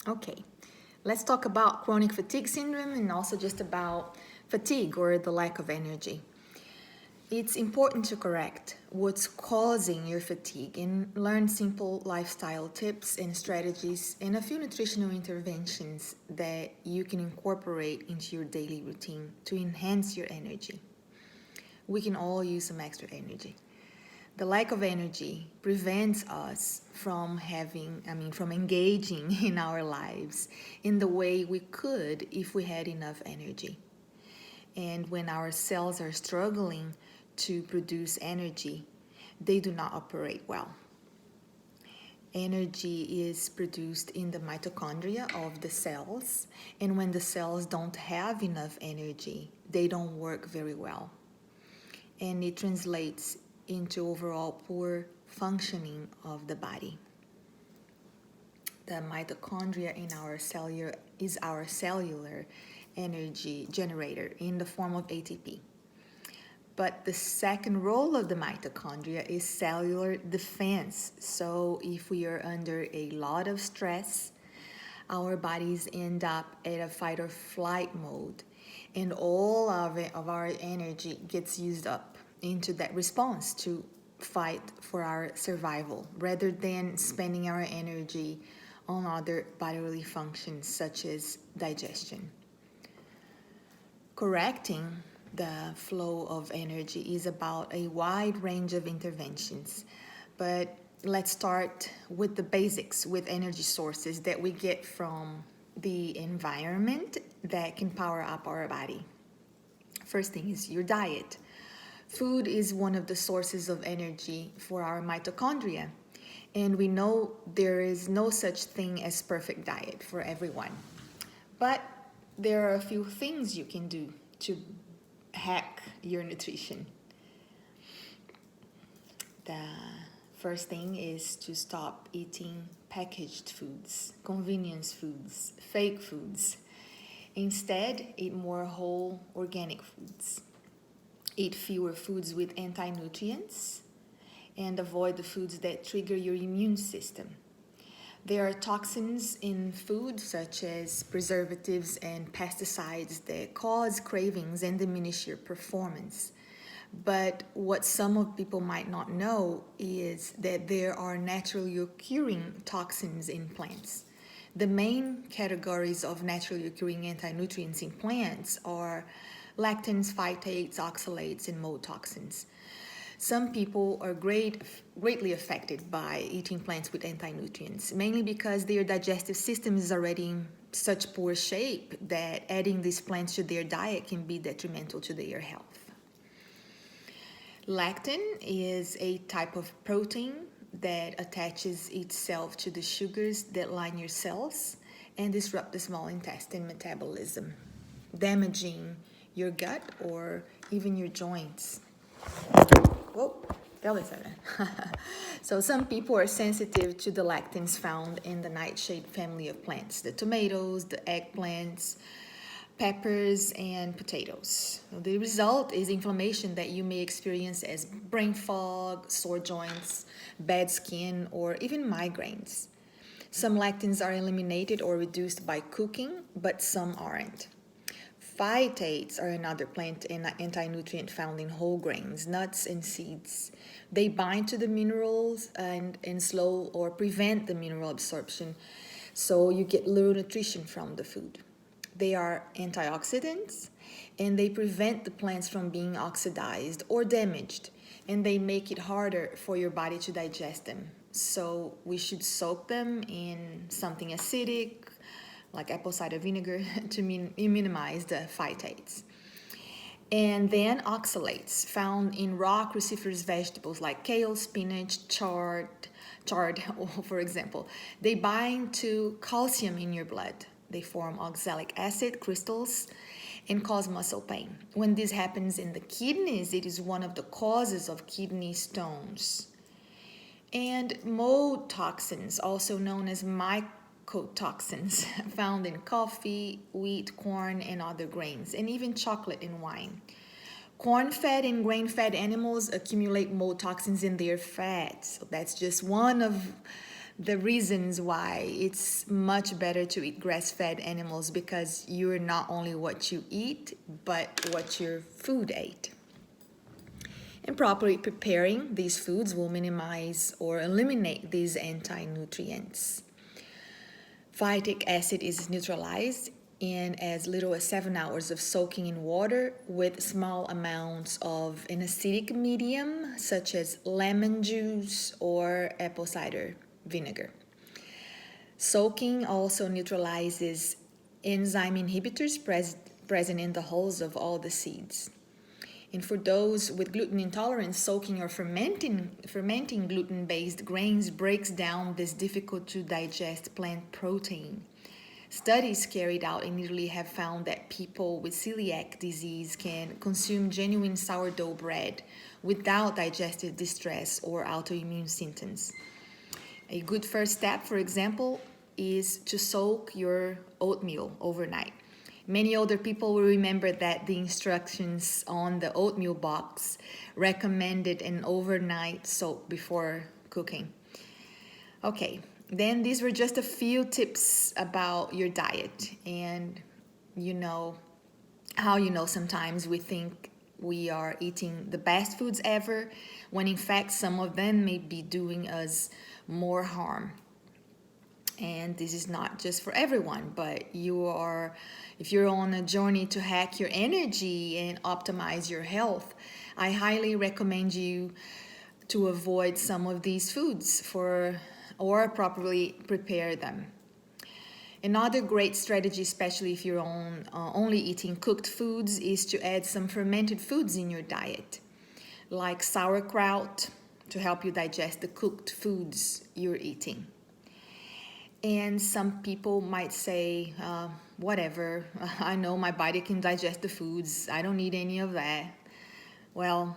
Okay, let's talk about chronic fatigue syndrome and also just about fatigue or the lack of energy. It's important to correct what's causing your fatigue and learn simple lifestyle tips and strategies and a few nutritional interventions that you can incorporate into your daily routine to enhance your energy. We can all use some extra energy. The lack of energy prevents us from engaging in our lives in the way we could if we had enough energy. And when our cells are struggling to produce energy, they do not operate well. Energy is produced in the mitochondria of the cells, and when the cells don't have enough energy, they don't work very well. And it translates into overall poor functioning of the body. The mitochondria in our cellular is our cellular energy generator in the form of ATP. But the second role of the mitochondria is cellular defense. So if we are under a lot of stress, our bodies end up at a fight or flight mode, and all of our energy gets used up into that response to fight for our survival rather than spending our energy on other bodily functions such as digestion. Correcting the flow of energy is about a wide range of interventions, but let's start with the basics with energy sources that we get from the environment that can power up our body. First thing is your diet. Food is one of the sources of energy for our mitochondria, and we know there is no such thing as perfect diet for everyone. But there are a few things you can do to hack your nutrition. The first thing is to stop eating packaged foods, convenience foods, fake foods. Instead, eat more whole organic foods. Eat fewer foods with anti-nutrients and avoid the foods that trigger your immune system. There are toxins in food, such as preservatives and pesticides, that cause cravings and diminish your performance. But what some of people might not know is that there are naturally occurring toxins in plants. The main categories of naturally occurring anti-nutrients in plants are lectins, phytates, oxalates, and mold toxins. Some people are greatly affected by eating plants with anti-nutrients, mainly because their digestive system is already in such poor shape that adding these plants to their diet can be detrimental to their health. Lectin is a type of protein that attaches itself to the sugars that line your cells and disrupt the small intestine metabolism, damaging your gut or even your joints. Whoa, that was sudden. So some people are sensitive to the lectins found in the nightshade family of plants, the tomatoes, the eggplants, peppers, and potatoes. The result is inflammation that you may experience as brain fog, sore joints, bad skin, or even migraines. Some lectins are eliminated or reduced by cooking, but some aren't. Phytates are another plant anti-nutrient found in whole grains, nuts, and seeds. They bind to the minerals and slow or prevent the mineral absorption, so you get little nutrition from the food. They are antioxidants, and they prevent the plants from being oxidized or damaged, and they make it harder for your body to digest them. So we should soak them in something acidic, like apple cider vinegar, to minimize the phytates. And then oxalates, found in raw cruciferous vegetables like kale, spinach, chard, for example. They bind to calcium in your blood. They form oxalic acid crystals and cause muscle pain. When this happens in the kidneys, it is one of the causes of kidney stones. And mold toxins, also known as mycotoxins, found in coffee, wheat, corn, and other grains, and even chocolate and wine. Corn-fed and grain-fed animals accumulate mold toxins in their fat. So that's just one of the reasons why it's much better to eat grass-fed animals, because you're not only what you eat, but what your food ate. And properly preparing these foods will minimize or eliminate these anti-nutrients. Phytic acid is neutralized in as little as 7 hours of soaking in water with small amounts of an acidic medium such as lemon juice or apple cider vinegar. Soaking also neutralizes enzyme inhibitors present in the hulls of all the seeds. And for those with gluten intolerance, soaking or fermenting gluten-based grains breaks down this difficult to digest plant protein. Studies carried out in Italy have found that people with celiac disease can consume genuine sourdough bread without digestive distress or autoimmune symptoms. A good first step, for example, is to soak your oatmeal overnight. Many older people will remember that the instructions on the oatmeal box recommended an overnight soak before cooking. Okay, then these were just a few tips about your diet. And sometimes we think we are eating the best foods ever, when in fact some of them may be doing us more harm. And this is not just for everyone, but if you're on a journey to hack your energy and optimize your health, I highly recommend you to avoid some of these foods or properly prepare them. Another great strategy, especially if you're only eating cooked foods, is to add some fermented foods in your diet, like sauerkraut, to help you digest the cooked foods you're eating. And some people might say, whatever, I know my body can digest the foods, I don't need any of that. Well,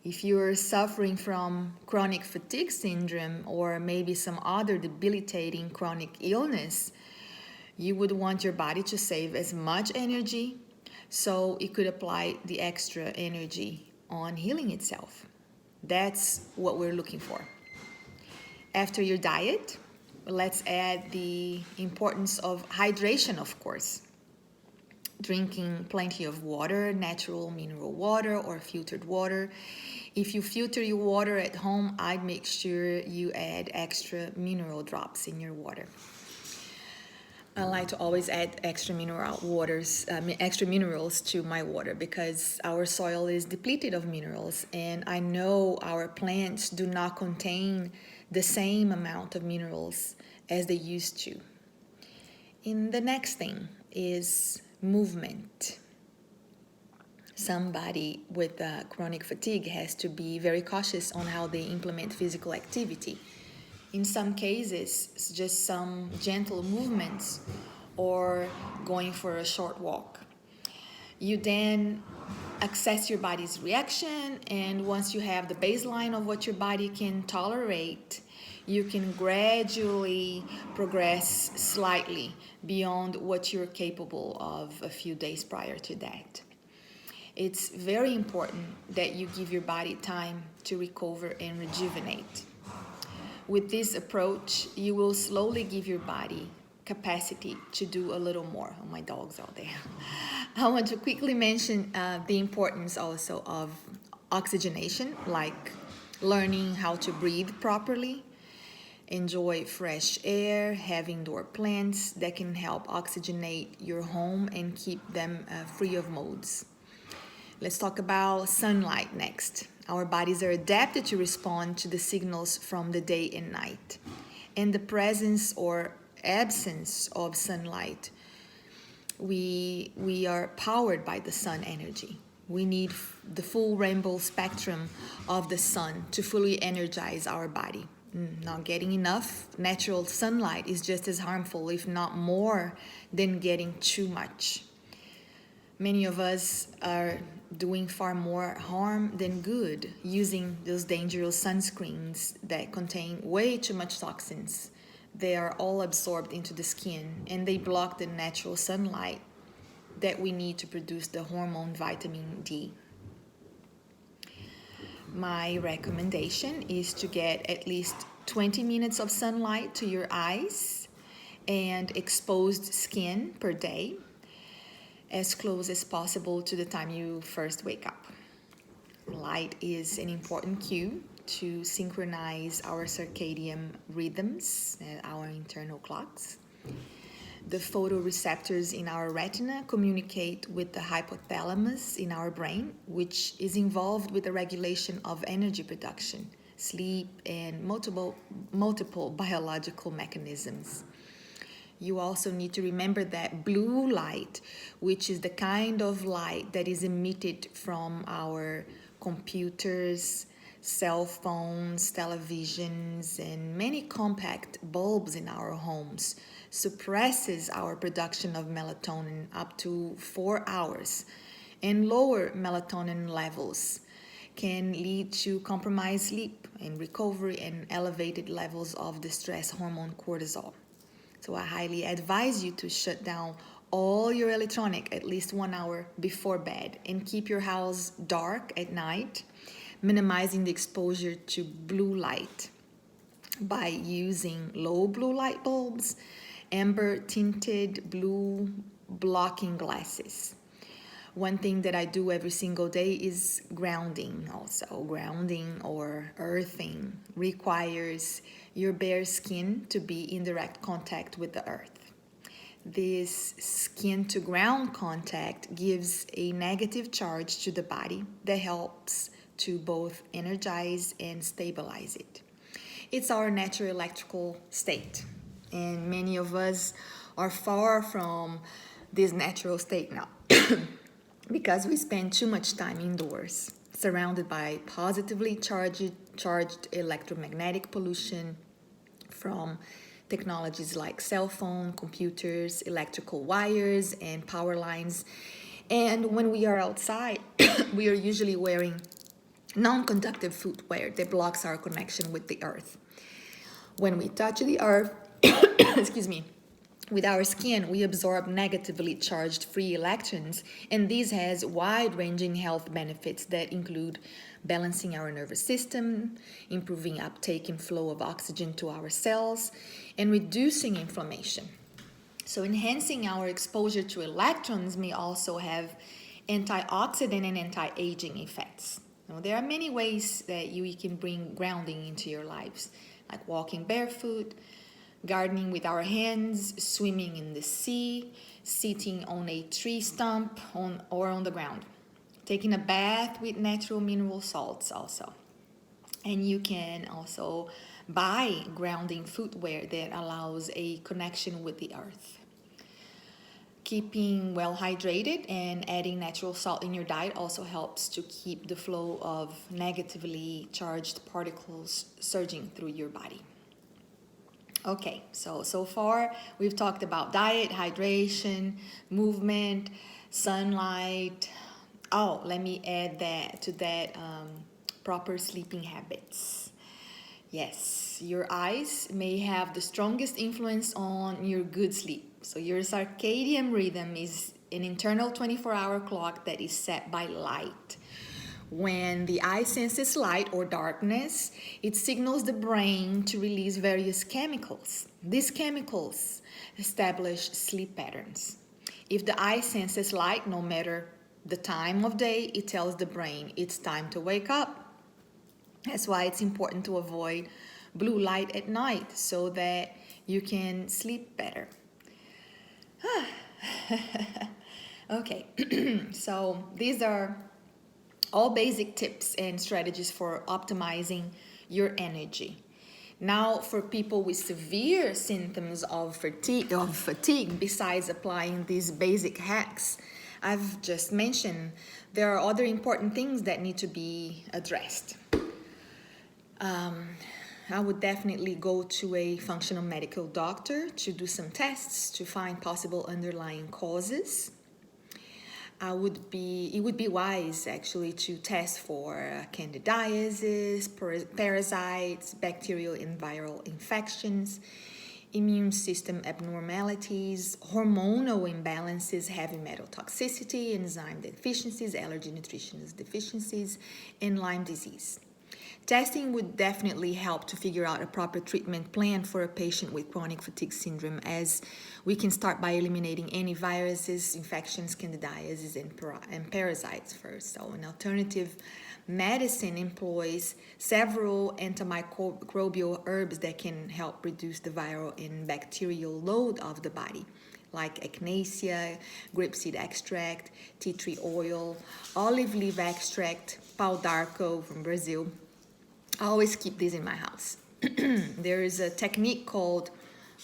if you're suffering from chronic fatigue syndrome or maybe some other debilitating chronic illness, you would want your body to save as much energy so it could apply the extra energy on healing itself. That's what we're looking for. After your diet, let's add the importance of hydration, of course. Drinking plenty of water, natural mineral water or filtered water. If you filter your water at home, I'd make sure you add extra mineral drops in your water. I like to always add extra minerals to my water, because our soil is depleted of minerals, and I know our plants do not contain the same amount of minerals as they used to. And the next thing is movement. Somebody with chronic fatigue has to be very cautious on how they implement physical activity. In some cases, it's just some gentle movements or going for a short walk. You then assess your body's reaction, and once you have the baseline of what your body can tolerate, you can gradually progress slightly beyond what you're capable of a few days prior to that. It's very important that you give your body time to recover and rejuvenate. With this approach, you will slowly give your body capacity to do a little more. Oh, my dog's out there. I want to quickly mention the importance also of oxygenation, like learning how to breathe properly, enjoy fresh air, have indoor plants that can help oxygenate your home and keep them free of mold. Let's talk about sunlight next. Our bodies are adapted to respond to the signals from the day and night. In the presence or absence of sunlight, we are powered by the sun energy. We need the full rainbow spectrum of the sun to fully energize our body. Not getting enough natural sunlight is just as harmful, if not more, than getting too much. Many of us are doing far more harm than good using those dangerous sunscreens that contain way too much toxins. They are all absorbed into the skin, and they block the natural sunlight that we need to produce the hormone vitamin D. My recommendation is to get at least 20 minutes of sunlight to your eyes and exposed skin per day, as close as possible to the time you first wake up. Light is an important cue to synchronize our circadian rhythms and our internal clocks. The photoreceptors in our retina communicate with the hypothalamus in our brain, which is involved with the regulation of energy production, sleep, and multiple biological mechanisms. You also need to remember that blue light, which is the kind of light that is emitted from our computers, cell phones, televisions, and many compact bulbs in our homes, suppresses our production of melatonin up to 4 hours, and lower melatonin levels can lead to compromised sleep and recovery and elevated levels of the stress hormone cortisol. So I highly advise you to shut down all your electronic at least 1 hour before bed and keep your house dark at night, minimizing the exposure to blue light by using low blue light bulbs, amber tinted blue blocking glasses. One thing that I do every single day is grounding also. Grounding or earthing requires your bare skin to be in direct contact with the earth. This skin to ground contact gives a negative charge to the body that helps to both energize and stabilize it. It's our natural electrical state, and many of us are far from this natural state now because we spend too much time indoors, surrounded by positively charged electromagnetic pollution from technologies like cell phone, computers, electrical wires, and power lines. And when we are outside, we are usually wearing non-conductive footwear that blocks our connection with the earth. When we touch the earth, excuse me, with our skin, we absorb negatively charged free electrons, and this has wide-ranging health benefits that include balancing our nervous system, improving uptake and flow of oxygen to our cells, and reducing inflammation. So enhancing our exposure to electrons may also have antioxidant and anti-aging effects. Now, there are many ways that you can bring grounding into your lives, like walking barefoot, gardening with our hands, swimming in the sea, sitting on a tree stump or on the ground, taking a bath with natural mineral salts also. And you can also buy grounding footwear that allows a connection with the earth. Keeping well hydrated and adding natural salt in your diet also helps to keep the flow of negatively charged particles surging through your body. Okay, so far we've talked about diet, hydration, movement, sunlight. Oh, let me add proper sleeping habits. Yes, your eyes may have the strongest influence on your good sleep. So your circadian rhythm is an internal 24-hour clock that is set by light. When the eye senses light or darkness, it signals the brain to release various chemicals. These chemicals establish sleep patterns. If the eye senses light, no matter the time of day, it tells the brain it's time to wake up. That's why it's important to avoid blue light at night so that you can sleep better. Okay, so these are all basic tips and strategies for optimizing your energy. Now, for people with severe symptoms of fatigue, besides applying these basic hacks I've just mentioned, there are other important things that need to be addressed. I would definitely go to a functional medical doctor to do some tests to find possible underlying causes. It would be wise actually to test for candidiasis, parasites, bacterial and viral infections, immune system abnormalities, hormonal imbalances, heavy metal toxicity, enzyme deficiencies, allergy nutrition deficiencies, and Lyme disease. Testing would definitely help to figure out a proper treatment plan for a patient with chronic fatigue syndrome, as we can start by eliminating any viruses, infections, candidiasis, and parasites first. So an alternative medicine employs several antimicrobial herbs that can help reduce the viral and bacterial load of the body, like echinacea, grapeseed extract, tea tree oil, olive leaf extract, pau d'arco from Brazil. I always keep these in my house. There is a technique called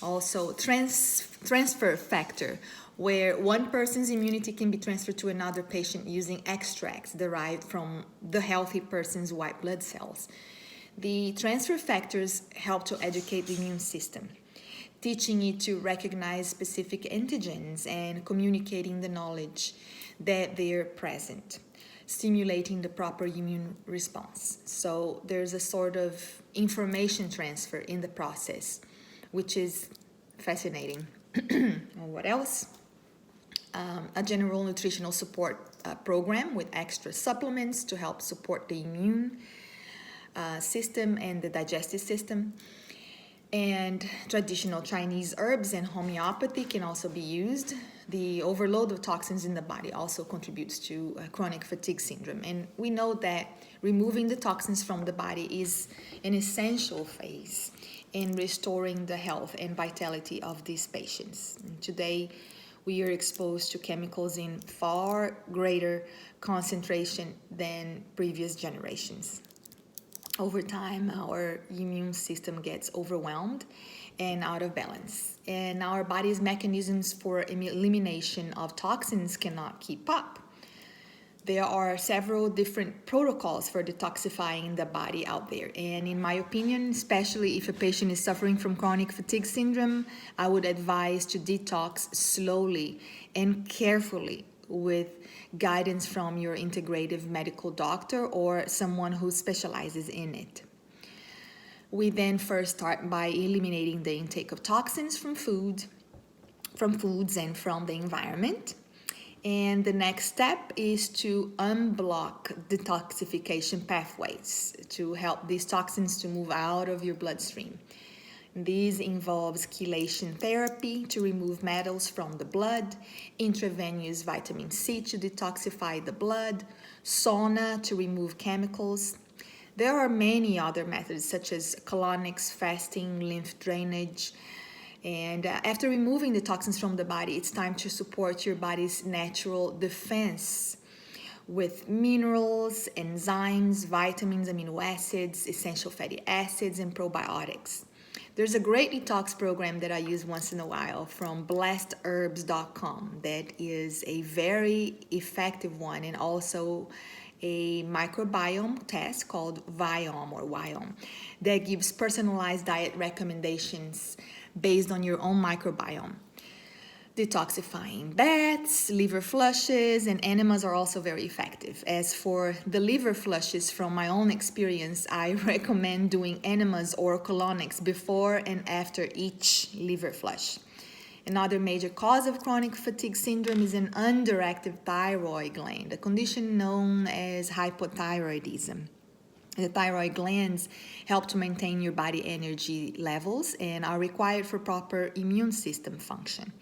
also transfer factor, where one person's immunity can be transferred to another patient using extracts derived from the healthy person's white blood cells. The transfer factors help to educate the immune system, teaching it to recognize specific antigens and communicating the knowledge that they're present, stimulating the proper immune response. So there's a sort of information transfer in the process, which is fascinating. What else? A general nutritional support program with extra supplements to help support the immune system and the digestive system. And traditional Chinese herbs and homeopathy can also be used. The overload of toxins in the body also contributes to chronic fatigue syndrome. And we know that removing the toxins from the body is an essential phase in restoring the health and vitality of these patients. And today, we are exposed to chemicals in far greater concentration than previous generations. Over time, our immune system gets overwhelmed and out of balance, and our body's mechanisms for elimination of toxins cannot keep up. There are several different protocols for detoxifying the body out there, and in my opinion, especially if a patient is suffering from chronic fatigue syndrome, I would advise to detox slowly and carefully with guidance from your integrative medical doctor or someone who specializes in it. We then first start by eliminating the intake of toxins from foods and from the environment. And the next step is to unblock detoxification pathways to help these toxins to move out of your bloodstream. This involves chelation therapy to remove metals from the blood, intravenous vitamin C to detoxify the blood, sauna to remove chemicals. There are many other methods such as colonics, fasting, lymph drainage. And after removing the toxins from the body, it's time to support your body's natural defense with minerals, enzymes, vitamins, amino acids, essential fatty acids, and probiotics. There's a great detox program that I use once in a while from blessedherbs.com that is a very effective one, and also a microbiome test called Viome that gives personalized diet recommendations based on your own microbiome. Detoxifying baths, liver flushes, and enemas are also very effective. As for the liver flushes, from my own experience, I recommend doing enemas or colonics before and after each liver flush. Another major cause of chronic fatigue syndrome is an underactive thyroid gland, a condition known as hypothyroidism. The thyroid glands help to maintain your body energy levels and are required for proper immune system function.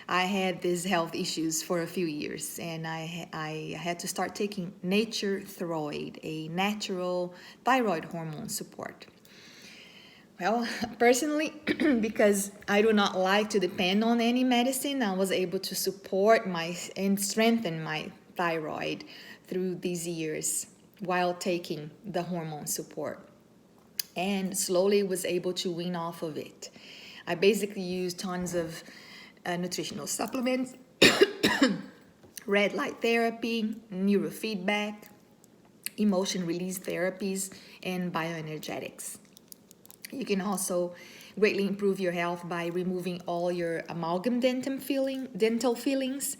I had these health issues for a few years, and I had to start taking Nature Throid, a natural thyroid hormone support. Well, personally, because I do not like to depend on any medicine, I was able to support and strengthen my thyroid through these years while taking the hormone support, and slowly was able to wean off of it. I basically used tons of nutritional supplements, red light therapy, neurofeedback, emotion release therapies, and bioenergetics. You can also greatly improve your health by removing all your amalgam dental fillings.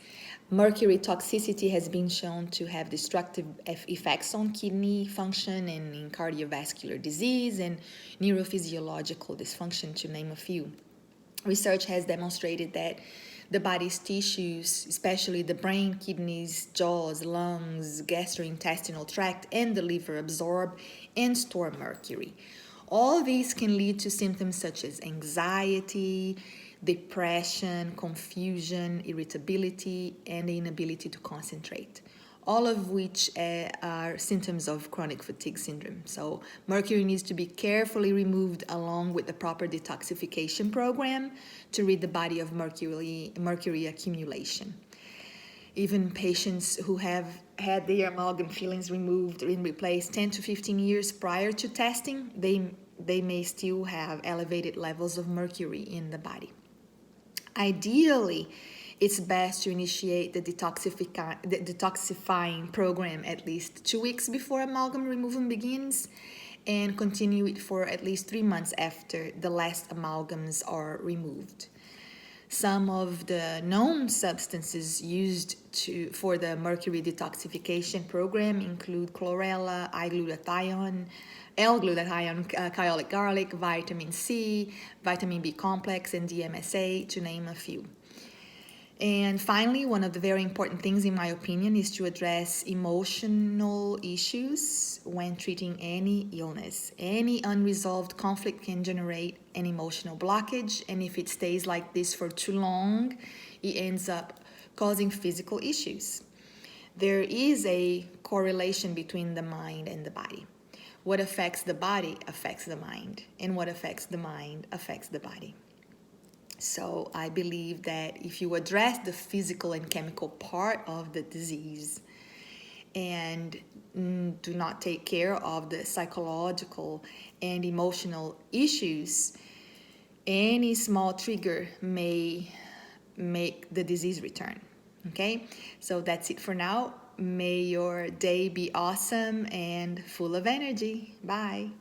Mercury toxicity has been shown to have destructive effects on kidney function and in cardiovascular disease and neurophysiological dysfunction, to name a few. Research has demonstrated that The body's tissues, especially the brain, kidneys, jaws, lungs, gastrointestinal tract, and the liver, absorb and store mercury. All these can lead to symptoms such as anxiety, depression, confusion, irritability, and the inability to concentrate, all of which are symptoms of chronic fatigue syndrome. So mercury needs to be carefully removed along with the proper detoxification program to rid the body of mercury accumulation. Even patients who have had their amalgam fillings removed and replaced 10 to 15 years prior to testing, they may still have elevated levels of mercury in the body. Ideally, it's best to initiate the detoxifying program at least 2 weeks before amalgam removal begins and continue it for at least 3 months after the last amalgams are removed. Some of the known substances used for the mercury detoxification program include chlorella, I-glutathione, L-glutathione, kyolic garlic, vitamin C, vitamin B complex, and DMSA, to name a few. And finally, one of the very important things, in my opinion, is to address emotional issues when treating any illness. Any unresolved conflict can generate an emotional blockage, and if it stays like this for too long, it ends up causing physical issues. There is a correlation between the mind and the body. What affects the body affects the mind, and what affects the mind affects the body. So I believe that if you address the physical and chemical part of the disease and do not take care of the psychological and emotional issues, any small trigger may make the disease return. Okay, so that's it for now. May your day be awesome and full of energy. Bye.